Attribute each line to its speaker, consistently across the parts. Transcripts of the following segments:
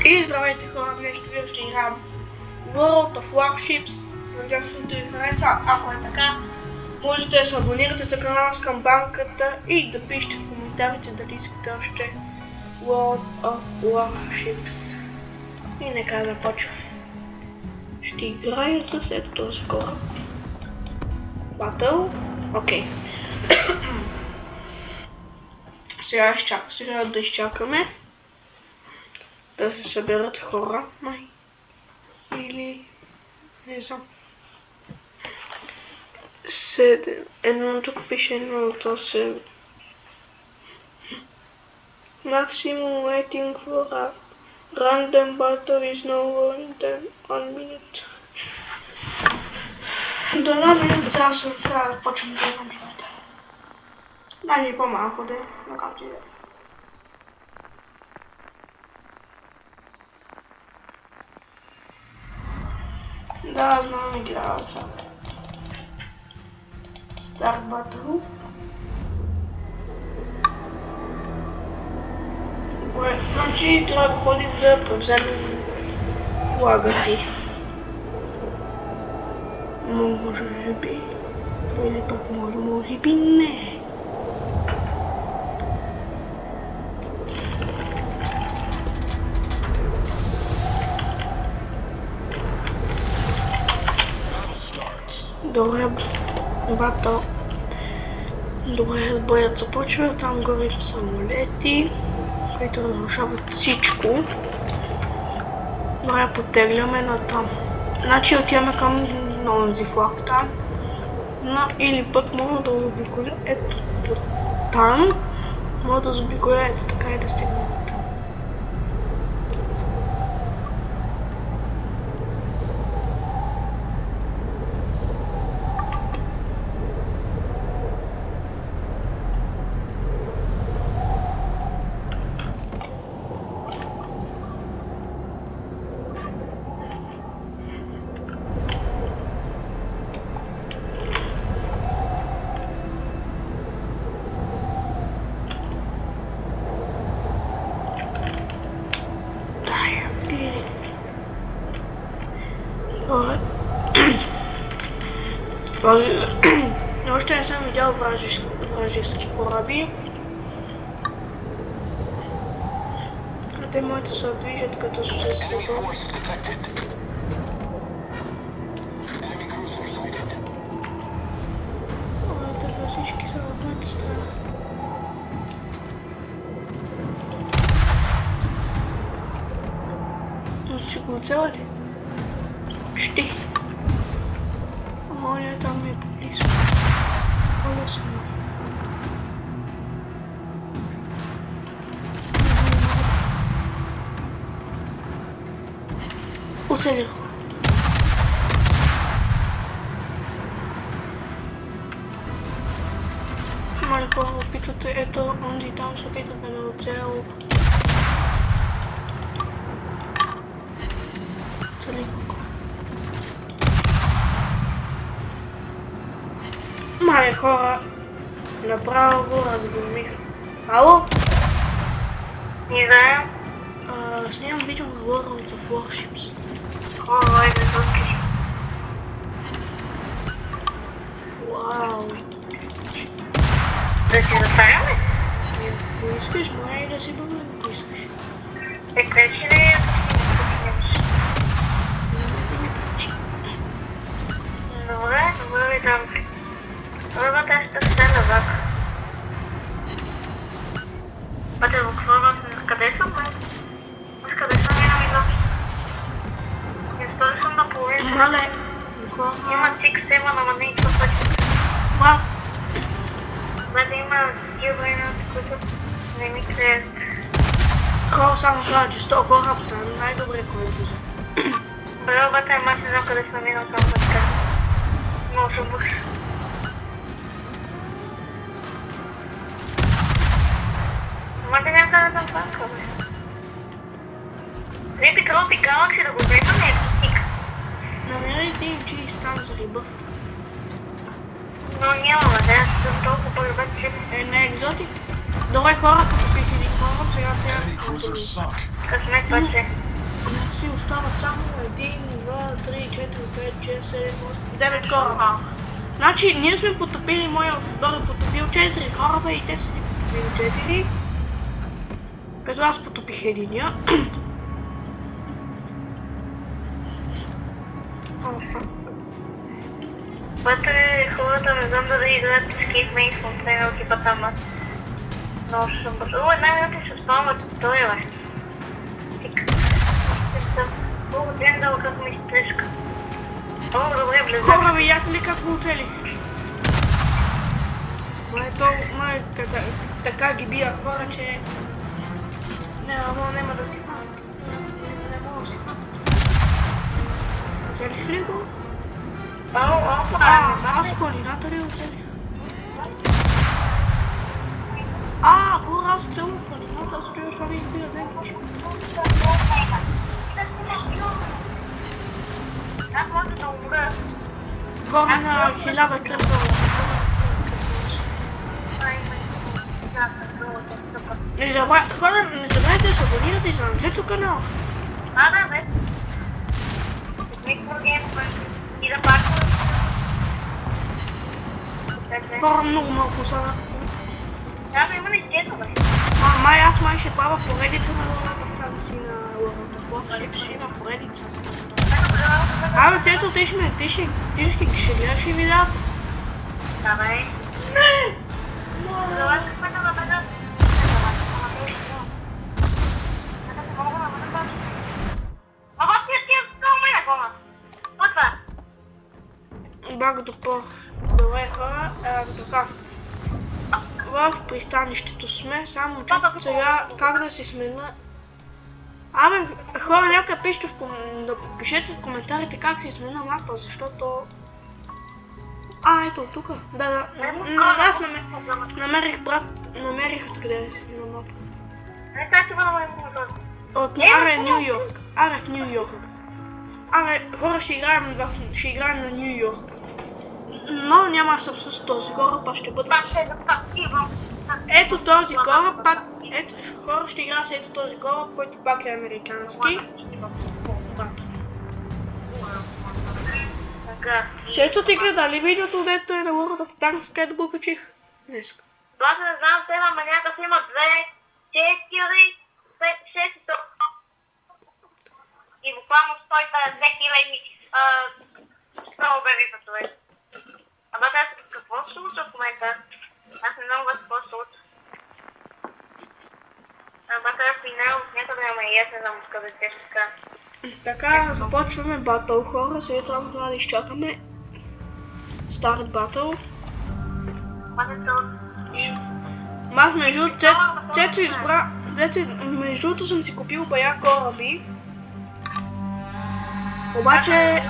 Speaker 1: И здравейте хора, днес ще играем World of Warships. Надявам се да ви хареса. Ако е така, можете да се абонирате за канала с камбанката и да пишете в коментарите дали искате още World of Warships. И нека започваме. Ще играя с ето този кораб. Battle. Окей. Сега да изчакаме да се съберат хора, май. Или не знам. 7. Едно тук пише 1 от 8. Maximum waiting for a random battle is no more than 1 minute. До 1 минута трябва да почвам до 1 минута. Даже и по-малко да е, на както и да е. Да, знам и гледал сега. Start battle. Добре, значи трябва да ходим да превземем флага ти. Може би. Или пък може би не. Добре, батъл. Добре, боят започва. Там горе самолети, които разрушават всичко. Добре, потегляме на там. Значи отиваме към онзи флаг там. Но или пък мога да заобиколя ето там. Мога да заобиколя ето така и да стигнем там. Още не съм видял вражески кораби. Те моите се движат като се следва. Всички са в моята страна. Но ще го оцеля ли? Ще. Моля, там е по-близко. По-лесно. Оцелих го. Моля, хора, опитвате, ето, онзи там се опитва да ме оцелял. Оцелих го. Мале хора, направо го разгромих. Ало?
Speaker 2: Не знаю.
Speaker 1: Снимам видео на World of Warships.
Speaker 2: Ой, не звукаш.
Speaker 1: Вау.
Speaker 2: Да си затваряме?
Speaker 1: Не искаш, май да си бъдем, ако искаш.
Speaker 2: Така че не добре, добре, там. Ръбата ще се назад. Бъде буквално къде съм, бе? Аз къде съм минал изобщо? Изтори съм наполовина.
Speaker 1: Мале,
Speaker 2: Има цикс, има на мане и това пъти.
Speaker 1: Вау.
Speaker 2: Бъде има такива война, които не ми креят.
Speaker 1: Хора само казва, че 100 кораб са най-добре, който взе.
Speaker 2: Бре, обата ама не знам къде съм минал там за така. Много съм бъж. Мате няма къде да паска, бе. Не пикало пикалък си да го взема, не е стик.
Speaker 1: Намерите им, че и стан за рибърта.
Speaker 2: Но няма, да, аз съм толкова по-рибът, че...
Speaker 1: Не екзотик. Добре хора, като пих един кораб, сега трябва да...
Speaker 2: Късмет пъче.
Speaker 1: си остават само 1, 2, 3, 4, 5, 6, 7, 8, 9 кораба. Значи ние сме потопили, моя отбор е потопил 4 кораба и те са ни потопили 4. Като аз потопих единия.
Speaker 2: Вътре хората не знам дали играят Escape Main в тренировки там. Но ще съм бъдала една минута и ще спомнят той бе. Много ден дала как ми стрежка. Много добре влезах.
Speaker 1: Хора, видяте ли как го оцелих? Така ги бия хора, че няма да си фанат. Не мога да си фанат. Оцелих ли го? Аз планината ли оцелих? Хора, аз оцелих планината, аз чуя, що ми избира демаш.
Speaker 2: Аз може да умра.
Speaker 1: Хора на 1000 кръвна. Хора, не забравяйте да се абонирате и за Анзето канала.
Speaker 2: Да, бе. И да паквам.
Speaker 1: Хора, много малко са.
Speaker 2: Да, бе, има нещето, бе.
Speaker 1: Май ще правя поредица на World of Tanks и на World of Warships, ще има поредица. Цецо, ти ще гледаш и видеа?
Speaker 2: Да, бе.
Speaker 1: Не!
Speaker 2: Залазихме да набеда.
Speaker 1: Бах допълх. Добре, хора, така. В пристанището сме, само че сега как да се смена. Хора, някой пишете в коментарите как се смена мапа, защото... Ето тук. Да. Аз намерих откъде да се смена мапа. От Нью Йорк. В Нью Йорк. Хора, ще играем на Нью Йорк. Но няма да съм с този кораб, а ще бъда с... Ето този кораб, хора, ще игра с ето този кораб, който пак е американски. Чето, ти гледа ли видеото, дето е на World of Tanks, където го качих днес?
Speaker 2: Аз не знам, те има някакъв има 2, 4, 6 и то. И буквално 2000 стробери пътове. Ама какво се случва в момента? Аз не знам какво се случва. Аз финал от някъде, ама и аз не знам откъде те ще така.
Speaker 1: Така, започваме батъл, хора, сега трябва да изчакаме старт батъл. Аз между Цецо избра... Между другото съм си купил бая кораби. Обаче...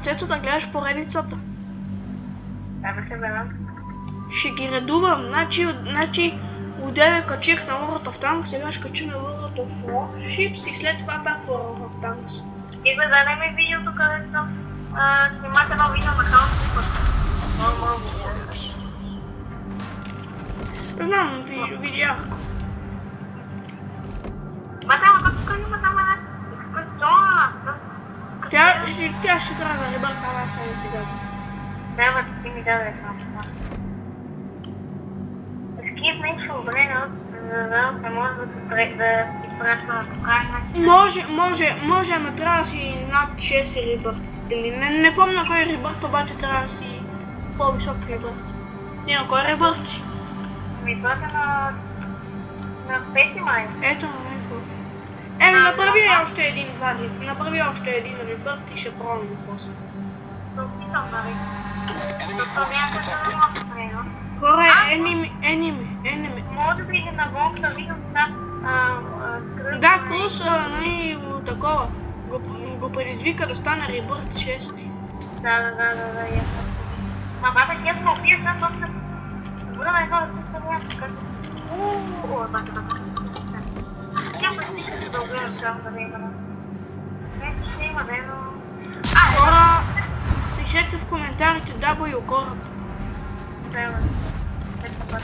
Speaker 1: Цецо, да гледаш поредицата. Ще ги редувам, значи отдеве качих на World of Tanks, сега ще кача на World of Warships и след това пак World of Tanks.
Speaker 2: И гледай ми видеото, където снимате едно видео на хаос.
Speaker 1: Знам, видях го.
Speaker 2: Тук има там една експресона.
Speaker 1: Тя ще трябва да рибарка на сега.
Speaker 2: Трябва да ти ми даде само. Escape Main ще обрене, за да не може да изпраща на покажа.
Speaker 1: Може, ама трябва да си над 6 рибърт. Не помня кой е рибърт, обаче трябва да си по-висок рибърт. Ти на кой рибърт си?
Speaker 2: Това са на 5 май.
Speaker 1: Ето на него. Направи още един рибърт и ще пробваме после. Хора, enemy.
Speaker 2: Може да иде навън, да видим там
Speaker 1: Да, Крус, такова. Го предизвика да стане рибърт 6.
Speaker 2: Да, ясно. Баба, тя се опия, защото се върна едно да се ставя така. Тя пъти ще се дългира само да има. Не, ще има, но...
Speaker 1: Хора, пишете в коментарите W кораб.
Speaker 2: Трябва. Ето път.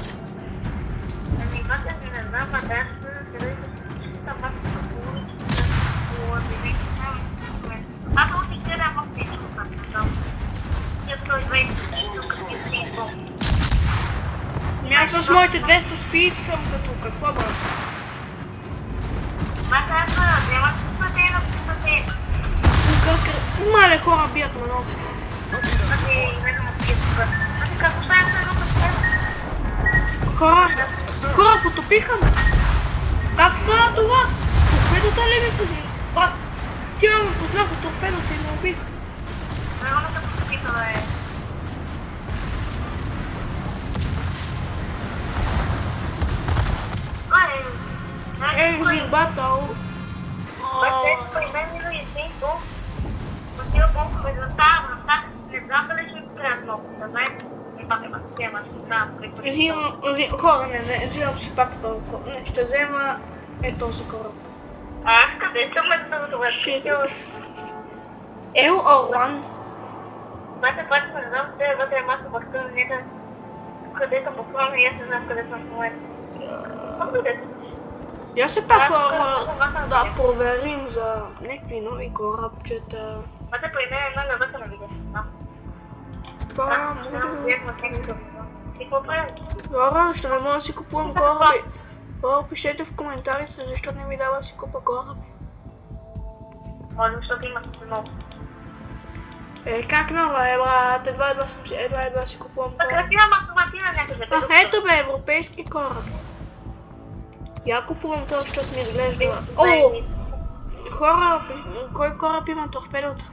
Speaker 2: Ами, пътя си не знам, а да ще да се там пак се получи.
Speaker 1: с моите 200 спид съм като какво брат? Мале хора бият ме много. Хора потопиха ме. Как стана това? Торпедота ли ми позна? Брат, ти ме познах от торпедота и ме убих. Exit battle. Хора, не взимам си пак толкова. Не, ще взема този кораб.
Speaker 2: Аз къде съм това?
Speaker 1: L1.
Speaker 2: Бате, не знам, че вътре е маса бакта, къде съм буквално и аз не знам къде съм в момента.
Speaker 1: Я се пак да проверим за някакви нови корабчета.
Speaker 2: Бате, при мен една навътре на видео.
Speaker 1: Хора, ще не мога да си купувам кораби. Хора, пишете в коментарите, защо не ми дава да си купа кораби.
Speaker 2: Може, защото има много.
Speaker 1: Как нова е, брат? Едва си купувам кораби.
Speaker 2: Красива автоматина някъде.
Speaker 1: Ето бе, европейски кораби. Я купувам това, защото ми изглежда. Хора, кой кораб има торпедота?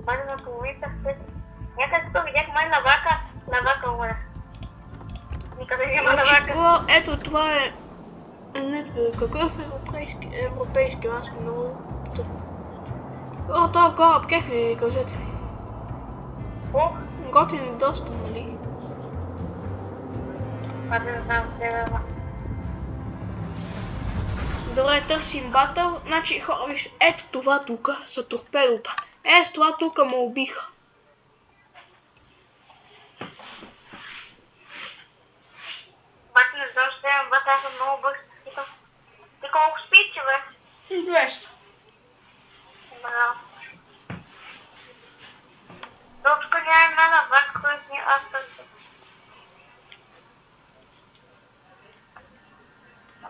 Speaker 2: Май на половината някъде тук видях май лавака умре. Никъде няма лавака.
Speaker 1: Ето това е... Какъв европейски, аз съм много... този кораб, кефи ли, кажете ми? Готин е доста, нали?
Speaker 2: Не знам,
Speaker 1: Добре, търсим батъл. Значи, хора, виж, ето това тука са торпедота. С това тука ме убиха.
Speaker 2: Бате, не знам, ще имам бата, аз съм много бърз. Ти колко спиш, че бе?
Speaker 1: 200.
Speaker 2: Тук няма една навак, който ни аз търся.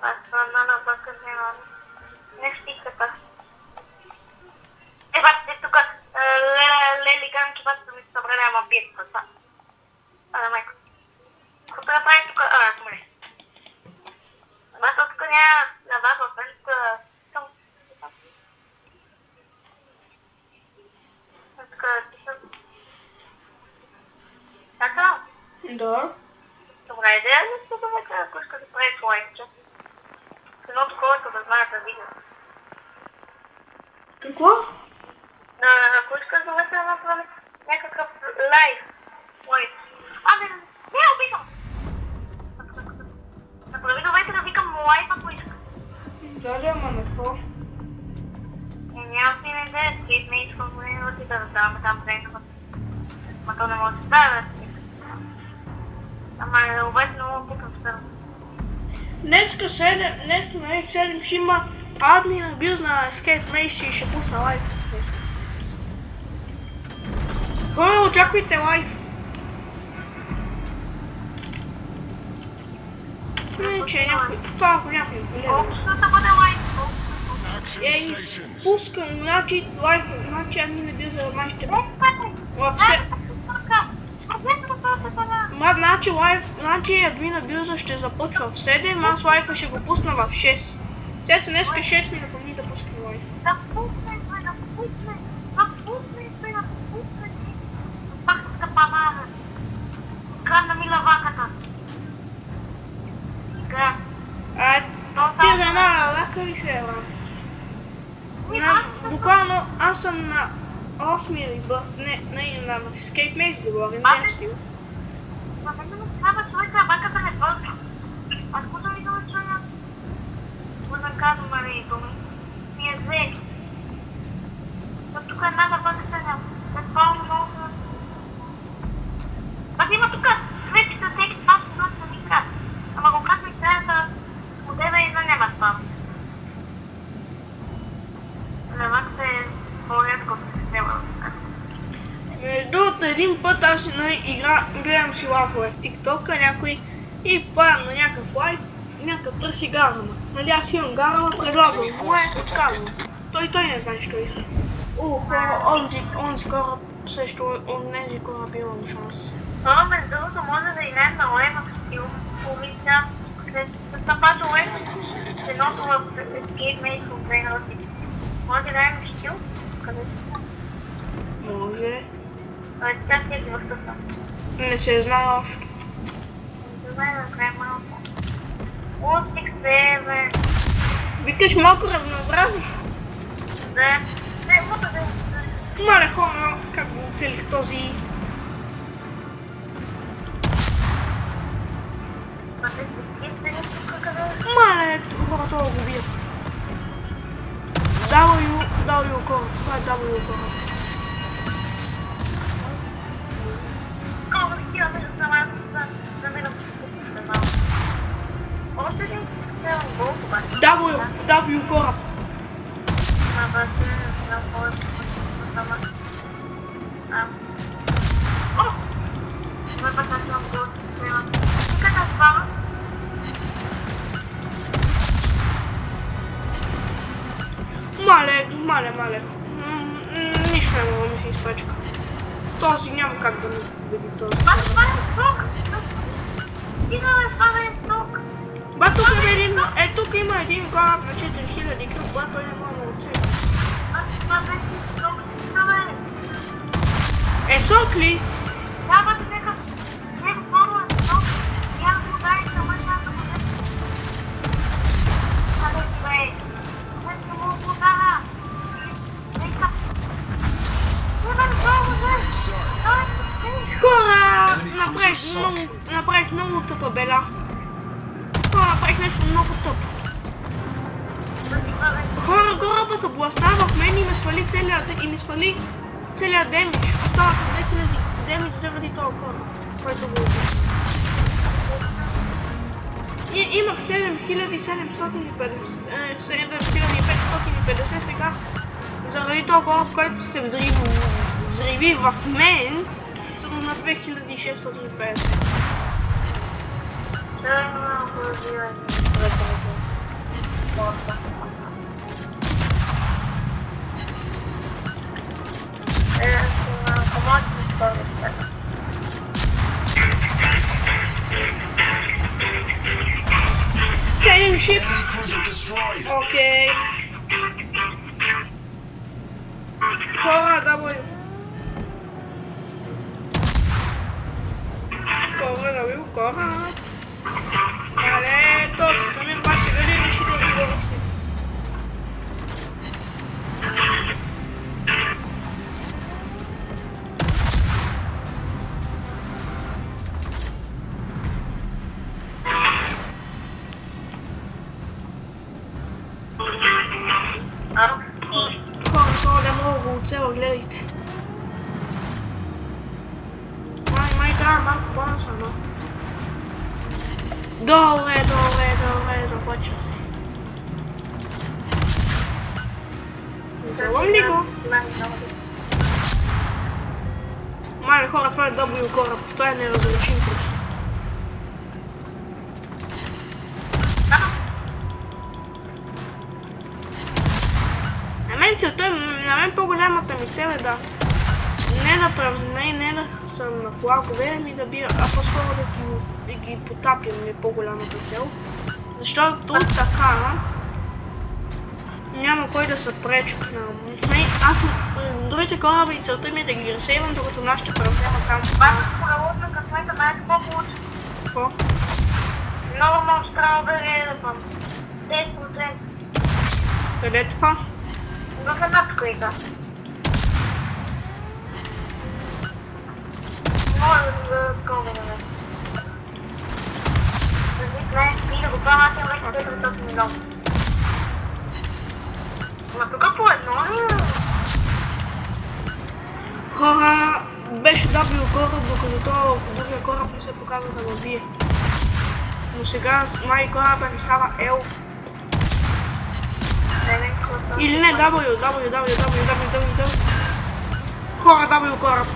Speaker 2: Аз съм една навака, не стига така. Бате, тук лели ганки, бате да ми се събрали, ама бият това. Майко. Какво да прави тук? Смъли. Бате, тук няма навака, освен тук... Така?
Speaker 1: Да.
Speaker 2: Добра идея, но се довека, ако иска да прави лайкче. С едното колето да знаят да видят.
Speaker 1: Какво?
Speaker 2: Ако искаш да века да направи някакъв лайк. Не, обичам! Направи довека да викам лайк, ако иска.
Speaker 1: Да, ама на какво?
Speaker 2: Нямам си на идея, скейт не искам да ти да даваме там тренката. Ма то не може да става. Ама обаче много пукам става.
Speaker 1: Днеска 7 ще има админ абюз на Escape Maze и ще пусна лайв. Хора, очаквайте лайв. Не, че някой... Това ако някой гледа.
Speaker 2: Колко ще да бъде лайк?
Speaker 1: Пускам, значи лайв, значи админ абюза май ще бъде. Значи лайв, значи админ абюза ще започва в 7, аз лайфа ще го пусна в 6. Сега са днеска 6 ми напомни да пускам лайф.
Speaker 2: Да пусне. Пак скъпа мама. Крадна ми лаваката.
Speaker 1: Ти за една лавака ли се ела? Буквално аз съм на 8 ребърт, не на Escape Maze говорим, не стил.
Speaker 2: На мен ми трябва човек лаваката не бърза. Аз куда ми да чуя? Куда казвам, нали, думи? Ми е зек. Тук една лаваката няма. Предполно много да... Аз има тук свечите за всеки това, което са ми крат. Ама когато ми трябва да отеда и да няма спам. Лаваката е по-рядко да се взема.
Speaker 1: Между другото, един път представя си, нали, гледам си лайфове в TikTok някой и падам на някакъв лайф, някакъв търси гарама. Нали аз имам гарама, предлагам му отказвам. Той не знае, що иска. Хора, онзи кораб, също онези кораби имам шанс.
Speaker 2: Между другото може да играем на лайва стил, помисля, след това лайва, едното в Escape Mate от Венерати. Може да играем в стил? Къде си?
Speaker 1: Може.
Speaker 2: Тя си е въртата.
Speaker 1: Не се знае още.
Speaker 2: Не знае да край малко. Устик себе.
Speaker 1: Викаш малко разнообразие.
Speaker 2: Да. Не, може да
Speaker 1: Мале хора, как го оцелих този... Мале, хора, това го бият. W кораб. Това е W кораб. W кораб. Мале. Нищо не мога да ми се изпачка. Този няма как да ми победи този. Ба, тук има един... тук има един кораб на 4000 кръг, ба, той не мога да оцели. Сок ли? Хора! Направих много тъпа беля. Направих нещо много тъпо. Хора, кораба се блъсна в мен и ми свали целият демидж. Остават 2000 демидж заради този кораб, който го убил. Имах 7550 сега. Заради този кораб, който се взриви в мен, съм на 2650. Enemy ship. Okay. Хора, W. Кора. Але, точно, ми бачи дали реши да ги върши. Хора, да мога го оцела, гледайте. Май трябва малко по-насано. Добре, започва се. Вземам ли го? Мале хора, това е W кораб, това е неразрушим просто. На мен по-голямата ми цел е да не да съм на флагове, ами да бия, а по-скоро да ги потапям ми по-голямата цел. Защото така няма кой да се пречка на мен. Аз другите кораби и целта ми е да ги разсейвам, докато нашите превземат там.
Speaker 2: Това е преводна късмета, знаеш какво получи?
Speaker 1: Какво?
Speaker 2: Много може трябва да реализам. 10%.
Speaker 1: Къде е това?
Speaker 2: В една скрита. Може да скоро да ме. Знаеш, и да го правя, аз имам вече 400 милиона. Ма тук по едно ли?
Speaker 1: Хора, беше W кораб, докато другия кораб не се показва да го бие. Но сега май кораба ми става L. Или не, W. Хора, W кораб.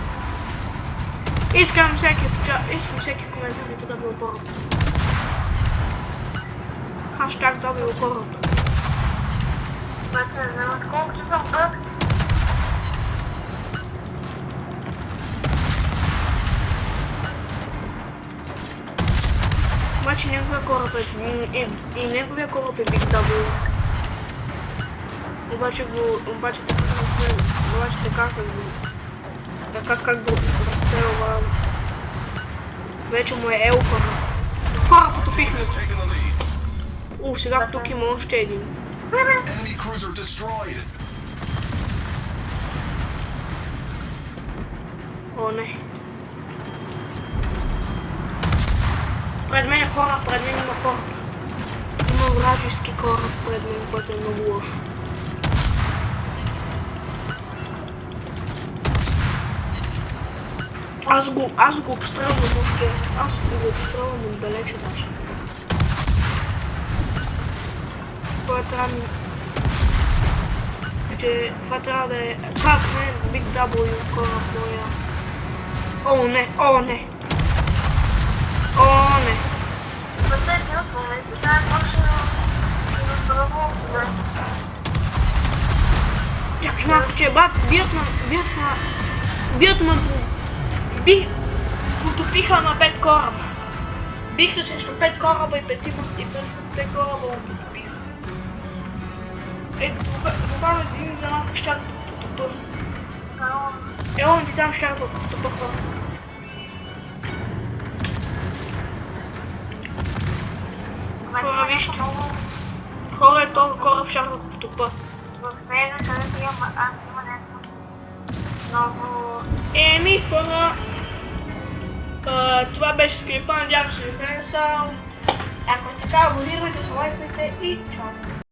Speaker 1: Искам всеки коментарите да бил кораб. Хаштаг да бил кораб.
Speaker 2: Колкото съм бърз.
Speaker 1: Обаче неговия кораб и неговия кораб е Big W. Обаче така как го разстрелва. Вече му е елфа. Хора, потопихме го. Сега тук има още един.
Speaker 3: Enemy cruiser destroyed.
Speaker 1: О, не. Пред мен хора, пред мен има кораб. Има вражески кораб пред мен, който е много лош. Аз го обстрелвам още. Аз го обстрелвам отдалече даже. Това трябва да е... Как не? Big W кораб моя. О, не! О, не! О, не!
Speaker 2: Последния от момента, да, може да
Speaker 1: Чакай малко, че бат, потопиха на 5 кораба. Бих се срещу 5 кораба и 5 кораба го потопиха. Буквално един за малко ще да потопа. Ело ти там ще да потопа хора. Хора, вижте. Хора е този кораб ще да го потопа.
Speaker 2: в него, където има нещо много...
Speaker 1: Еми, хора, това беше клипа, надявам се ви хареса. Ако е така, абонирайте се, лайкайте и чао!